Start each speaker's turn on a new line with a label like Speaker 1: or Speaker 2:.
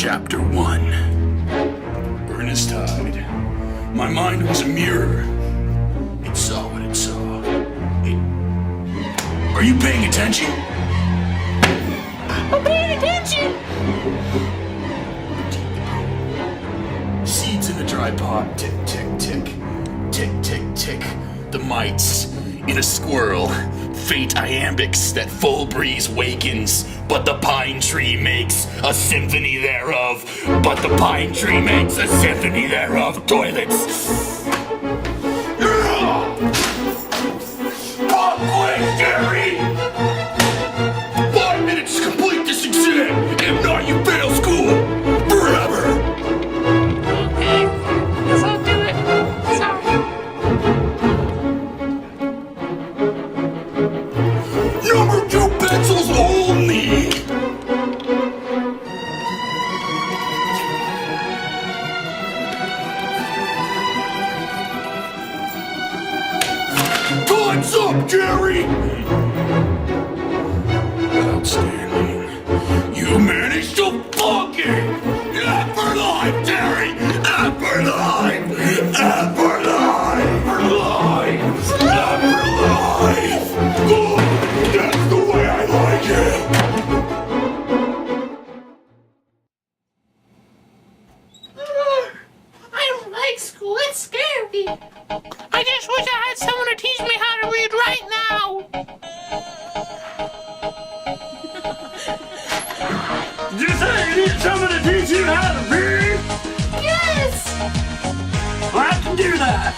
Speaker 1: Chapter 1. Ernest Hyde. My mind was a mirror. It saw what it saw. Are you paying attention?
Speaker 2: I'm paying attention!
Speaker 1: Seeds in the dry pot. Tick, tick, tick. Tick, tick, tick. The mites in a squirrel. Fate iambics that full breeze wakens, but the pine tree makes a symphony thereof. But the pine tree makes a symphony thereof. Toilets. Pop quick, Gary! 5 minutes to complete this exam. If not, you fail school forever.
Speaker 2: Okay, guess I'll do it. Sorry.
Speaker 1: Number 2 pencils only! Time's up, Jerry! Outstanding. You managed to fucking for life, Jerry! For life! For life! For life! For life! Oh, that's the way I like it!
Speaker 2: I don't like school. It's scary. I just wish I had someone to teach me how to read right now.
Speaker 3: Did you say you need someone to teach you how to read?
Speaker 2: Yes!
Speaker 3: Well, I can do that.